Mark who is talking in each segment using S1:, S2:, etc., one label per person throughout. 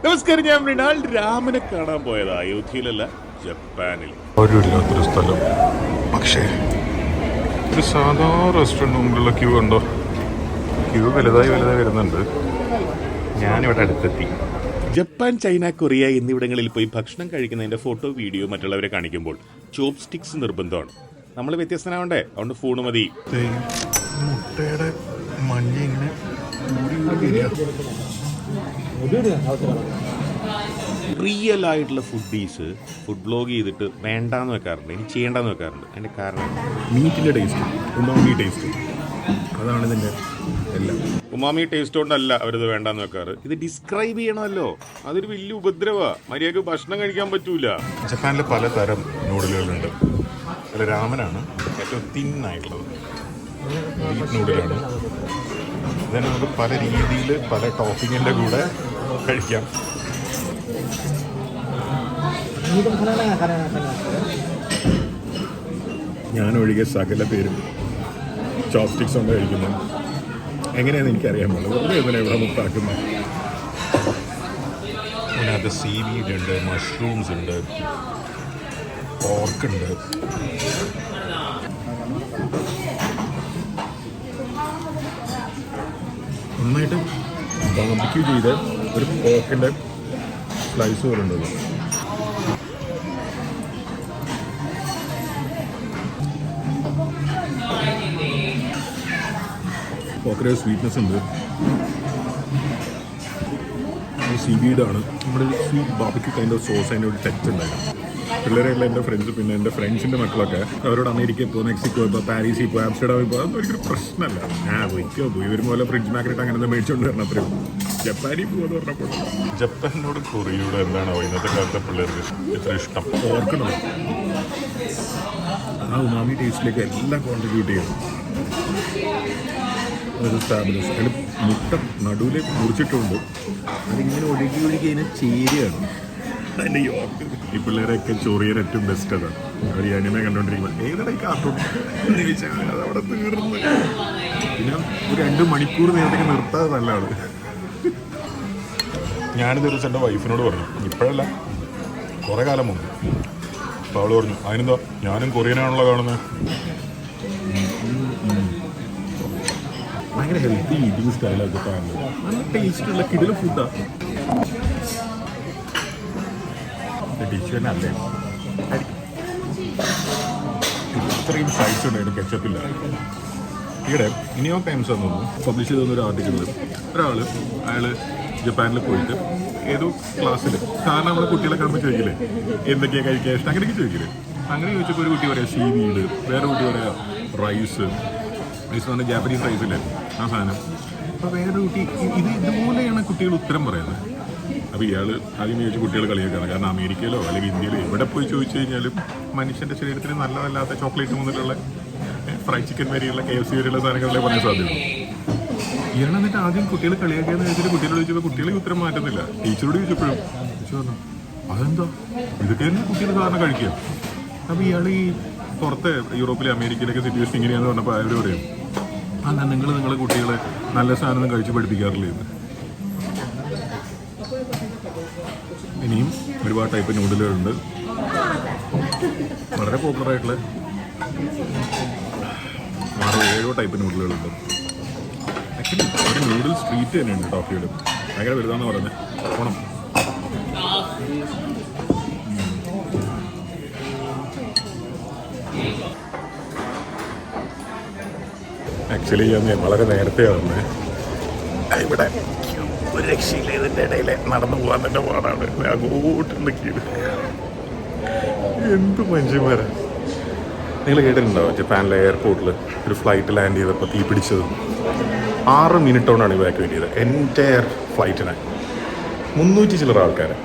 S1: നമസ്കാരം, ഞാൻ മൃണാൾ. രാമനെ കാണാൻ പോയത് അയോധ്യയിലല്ല, ജപ്പാനിൽ.
S2: ഇല്ലാത്തൊരു സ്ഥലം. പക്ഷേ ഒരു സാധാ റെസ്റ്റോറൻറ്റ് മുമ്പിലുള്ള ക്യൂ ഉണ്ടോ? ക്യൂ വലുതായി വരുന്നുണ്ട്. ഞാനിവിടെ അടുത്തെത്തി.
S1: ജപ്പാൻ, ചൈന, കൊറിയ എന്നിവിടങ്ങളിൽ പോയി ഭക്ഷണം കഴിക്കുന്നതിന്റെ ഫോട്ടോ, വീഡിയോ മറ്റുള്ളവരെ കാണിക്കുമ്പോൾ ചോപ്പ് സ്റ്റിക്സ് നിർബന്ധമാണ്. നമ്മൾ വ്യത്യസ്തനാവണ്ടേ, അതുകൊണ്ട് ഫോണ് മതി.
S2: മുട്ടയുടെ മഞ്ഞ ഇങ്ങനെ
S1: റിയൽ ആയിട്ടുള്ള ഫുഡീസ് ഫുഡ് ബ്ലോഗ് ചെയ്തിട്ട് വേണ്ടാന്ന് വെക്കാറുണ്ട്, ഇനി ചെയ്യേണ്ടെന്ന് വെക്കാറുണ്ട്. അതിന്റെ കാരണം
S2: മീറ്റിൻ്റെ ടേസ്റ്റ്, ഉമാമി ടേസ്റ്റ്, അതാണ് ഇതിൻ്റെ എല്ലാം.
S1: ഉമാമി ടേസ്റ്റ് കൊണ്ടല്ല അവരിത് വേണ്ടാന്ന് വെക്കാറ്. ഇത് ഡിസ്ക്രൈബ് ചെയ്യണമല്ലോ, അതൊരു വലിയ ഉപദ്രവ. മര്യാദക്ക് ഭക്ഷണം കഴിക്കാൻ പറ്റൂല.
S2: ജപ്പാനിൽ പലതരം നൂഡിലുകളുണ്ട്. അതിൽ രാമനാണ് ഏറ്റവും തിന്നായിട്ടുള്ളത്. ബീഫ് നൂഡിലാണ്. ഇതിനെ നമുക്ക് പല രീതിയിൽ പല ടോപ്പിങ്ങിൻ്റെ കൂടെ കഴിക്കാം. ഞാനൊഴികെ സകല പേരും ചോപ്സ്റ്റിക്സ് കൊണ്ട് കഴിക്കുന്നു. എങ്ങനെയാണെന്ന് എനിക്കറിയാൻ പാടില്ല. വെറുതെ ഇതിനെ ഇവിടെ മുത്താക്കുന്നത്. അതിനകത്ത് സീവീഡ് ഉണ്ട്, മഷ്റൂംസ് ഉണ്ട്, പോർക്കുണ്ട്. നന്നായിട്ട് ബാർബിക്യൂ ചെയ്ത് ഒരു പോർക്കിൻ്റെ സ്ലൈസ് പോലെ ഉണ്ട്. പോർക്കിൻ്റെ സ്വീറ്റ്നെസ് ഉണ്ട്. സീവീഡാണ്. നമ്മുടെ sweet barbecue kind of sauce, അതിൻ്റെ ഒരു ടച്ച് ഉണ്ടായിരുന്നു. പിള്ളേരെല്ലാം എൻ്റെ ഫ്രണ്ട്സ്, പിന്നെ എൻ്റെ ഫ്രണ്ട്സിൻ്റെ മക്കളൊക്കെ അവരോട് അമേരിക്കയിൽ പോകും, മെക്സിക്കോ ഇപ്പോൾ, പാരീസിൽ പോകും, ആംസ്റ്റർഡാമിൽ പോകും. അതൊന്നും ഒരിക്കലും പ്രശ്നമല്ല. പോയി വരുമ്പോൾ ഫ്രിഡ്ജ് മാഗ്നറ്റ് അങ്ങനെ മേടിച്ചുകൊണ്ട് വരണം. അത്രയും ജപ്പാനിൽ പോകുമെന്ന് പറഞ്ഞപ്പോൾ ജപ്പാനോട് കൊറിയയോട് എന്താണ് ഇന്നത്തെ കാലത്തെ പിള്ളേർക്ക് ഇത്ര ഇഷ്ടം? ഓർക്കണം, ആ ഉമാമി ടേസ്റ്റിലേക്ക് എല്ലാം കോൺട്രിബ്യൂട്ട് ചെയ്യണം. ഒരു സ്റ്റാബിലസ്. അതിൽ മുട്ട നടുവിൽ മുറിച്ചിട്ടുണ്ട്. അതിങ്ങനെ ഒഴുകി അതിന് ചേരുകയാണ്. അതിൻ്റെ യോക്ക്. ഈ പിള്ളേരൊക്കെ ചൊറിയാൻ ഏറ്റവും ബെസ്റ്റ് അതാണ്. അവർ ഈ അനിമ കണ്ടുകൊണ്ടിരിക്കുമ്പോൾ ഏതാണ് ഈ കാർട്ടൂൺ എന്ന് ചോദിച്ചാൽ അതവിടെ തീർന്നു. പിന്നെ ഒരു 2 മണിക്കൂർ നേരത്തേക്ക് നിർത്താതെ നല്ലതാണ്. ഞാനിത് ഒരു എൻ്റെ വൈഫിനോട് പറഞ്ഞു, ഇപ്പോഴല്ല കുറേ കാലം മുമ്പ്. അപ്പോൾ അവൾ പറഞ്ഞു, അതിനെന്താ ഞാനും കൊറിയനാണല്ലോ കാണുന്നത്. ഭയങ്കര ഹെൽത്തി ഈറ്റിംഗ് സ്റ്റൈലൊക്കെ കാണുന്നത്. നല്ല ടേസ്റ്റുള്ള കിടില ഫുഡാണ്. ഡിഷ് തന്നെ അല്ലേ, ഇത്രയും സൈസ് ഉണ്ടായിരുന്നു കെച്ചപ്പില്ല. ഈയിടെ ഇനിയോ ടൈംസ് ആണെന്ന് തോന്നുന്നു പബ്ലിഷ് ചെയ്ത ഒരു ആർട്ടിക്കിളിൽ അയാൾ ജപ്പാനിൽ പോയിട്ട് ഏതോ ക്ലാസ്സിൽ, കാരണം നമ്മുടെ കുട്ടികളെ കാണുമ്പോൾ ചോദിക്കില്ലേ എന്തൊക്കെയാണ് കഴിക്കാൻ ഇഷ്ടം, അങ്ങനെയൊക്കെ ചോദിക്കില്ലേ. അങ്ങനെ ചോദിച്ചപ്പോൾ ഒരു കുട്ടി പറയാം സീവീഡ്, വേറെ കുട്ടി പറയാം റൈസ് എന്ന് പറഞ്ഞാൽ ജാപ്പനീസ് റൈസില്ലേ ആ സാധനം. അപ്പോൾ വേറൊരു കുട്ടി ഇതുപോലെയാണ് കുട്ടികൾ ഉത്തരം പറയുന്നത്. അപ്പോൾ ഇയാൾ ആദ്യം ചോദിച്ച കുട്ടികൾ കളിയാക്കാണ്. കാരണം അമേരിക്കയിലോ അല്ലെങ്കിൽ ഇന്ത്യയിലോ എവിടെ പോയി ചോദിച്ചു കഴിഞ്ഞാലും മനുഷ്യൻ്റെ ശരീരത്തിന് നല്ലതല്ലാത്ത ചോക്ലേറ്റ് മുതലുള്ള ഫ്രൈഡ് ചിക്കൻ വരെയുള്ള KFC വരെയുള്ള സാധനങ്ങളെ പറയാൻ സാധ്യതയുള്ളൂ. ഇയാൾ എന്നിട്ട് ആദ്യം കുട്ടികൾ കളിയാക്കിയെന്ന് ചോദിച്ചിട്ട് കുട്ടികളോട് ചോദിച്ചപ്പോൾ കുട്ടികളെ ഉത്തരം മാറ്റുന്നില്ല. ടീച്ചറോട് ചോദിച്ചപ്പോഴും ടീച്ചർ പറഞ്ഞു അതെന്താ ഇതൊക്കെ തന്നെ കുട്ടികൾ സാധാരണ കഴിക്കുക. അപ്പോൾ ഇയാൾ ഈ പുറത്തെ യൂറോപ്പിലെ അമേരിക്കയിലൊക്കെ സിറ്റുവേഷൻ ഇങ്ങനെയാണെന്ന് പറഞ്ഞപ്പോൾ അവർ പറയും നിങ്ങളുടെ കുട്ടികളെ നല്ല സാധനം കഴിച്ച് പഠിപ്പിക്കാറില്ല എന്ന്. ഇനിയും ഒരുപാട് ടൈപ്പ് നൂഡിലുകളുണ്ട്. വളരെ പോപ്പുലറായിട്ടുള്ള 6-7 ടൈപ്പ് നൂഡിലുകളുണ്ട്. ആക്ച്വലി ഒരു നൂഡിൽ സ്ട്രീറ്റ് തന്നെയുണ്ട് ടോക്കിയോയിൽ. ഭയങ്കര വലുതാണെന്ന് പറഞ്ഞത്. പോണം. ആക്ച്വലി ഞാൻ വളരെ നേരത്തെ വന്നത്. ഇവിടെ ഒരു രക്ഷയില്ല. ഇതിൻ്റെ ഇടയിൽ നടന്നു പോകാൻ തന്നെ പാടാണ്. അങ്ങോട്ടുണ്ടെങ്കിൽ എന്ത് മനുഷ്യന്മാരാ. നിങ്ങൾ കേട്ടിട്ടുണ്ടാവും ജപ്പാനിലെ എയർപോർട്ടിൽ ഒരു ഫ്ലൈറ്റ് ലാൻഡ് ചെയ്തപ്പോൾ തീ പിടിച്ചത് 6 മിനിറ്റ് കൊണ്ടാണ് ഇവാക്യുവേറ്റ് ചെയ്തത്. എൻറ്റയർ ഫ്ലൈറ്റിനെ 300 ചില്ലറ ആൾക്കാരെ.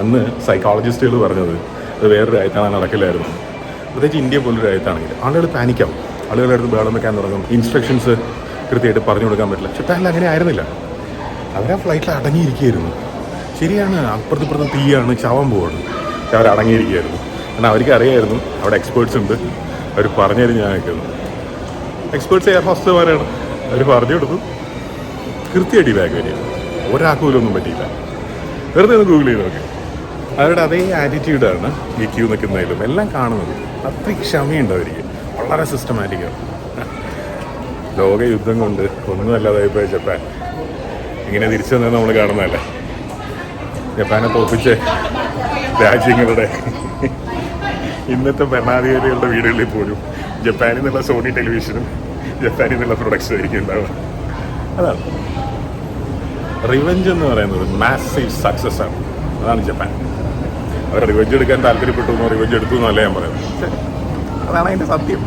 S2: അന്ന് സൈക്കോളജിസ്റ്റുകൾ പറഞ്ഞത് അത് വേറൊരു രാജ്യത്താണ് നടക്കില്ലായിരുന്നു. പ്രത്യേകിച്ച് ഇന്ത്യ പോലൊരു രാജ്യത്താണെങ്കിൽ ആളുകൾ പാനിക്കാവും. ആളുകളുടെ അടുത്ത് ബഹളം വെക്കാൻ തുടങ്ങും. ഇൻസ്ട്രക്ഷൻസ് കൃത്യമായിട്ട് പറഞ്ഞു കൊടുക്കാൻ പറ്റില്ല. ജപ്പാനിൽ അങ്ങനെ ആയിരുന്നില്ല. അവരാ ഫ്ലൈറ്റിൽ അടങ്ങിയിരിക്കുകയായിരുന്നു. ശരിയാണ്, അപ്പുറത്തിപ്പുറത്ത് തീയാണ്, ചാവാൻ പോവാണ്. പക്ഷെ അവർ അടങ്ങിയിരിക്കുകയായിരുന്നു. കാരണം അവർക്ക് അറിയായിരുന്നു അവിടെ എക്സ്പേർട്സ് ഉണ്ട്. അവർ പറഞ്ഞു തരും. ഞാൻ നിൽക്കുന്നു എക്സ്പേർട്സ് എയർ ഹോസ്റ്റർമാരാണ്. അവർ പറഞ്ഞു കൊടുത്തു. കൃത്യമായിട്ട് ബാഗ് വരിക. ഒരാൾക്ക് പോലും ഒന്നും പറ്റിയില്ല. വെറുതെ ഒന്ന് ഗൂഗിൾ ചെയ്ത് നോക്കി. അവരുടെ അതേ ആറ്റിറ്റ്യൂഡാണ് ഈ ക്യൂ നിൽക്കുന്നതിലും എല്ലാം കാണുന്നത്. അത്രയ്ക്ക് ക്ഷമയുണ്ട് അവർക്ക്, വളരെ സിസ്റ്റമാറ്റിക്കാണ്. ലോകയുദ്ധം കൊണ്ട് ഒന്നുമല്ലാതായി പോയ ജപ്പാൻ ഇങ്ങനെ തിരിച്ചു വന്നത് നമ്മൾ കാണുന്നതല്ലേ. ജപ്പാനെ തോൽപ്പിച്ച രാജ്യങ്ങളുടെ ഇന്നത്തെ ഭരണാധികാരികളുടെ വീടുകളിൽ പോലും ജപ്പാനിൽ നിന്നുള്ള സോണി ടെലിവിഷനും ജപ്പാനിൽ നിന്നുള്ള പ്രൊഡക്ട്സും ആയിരിക്കും ഉണ്ടാവുക. അതാണ് റിവെഞ്ച് എന്ന് പറയുന്നത്. മാസീവ് സക്സസ് ആണ്. അതാണ് ജപ്പാൻ. അവർ റിവെഞ്ച് എടുക്കാൻ താല്പര്യപ്പെട്ടു എന്നോ റിവെഞ്ച് എടുത്തു എന്നല്ല ഞാൻ പറയുന്നത്. അതാണ് അതിൻ്റെ സത്യം.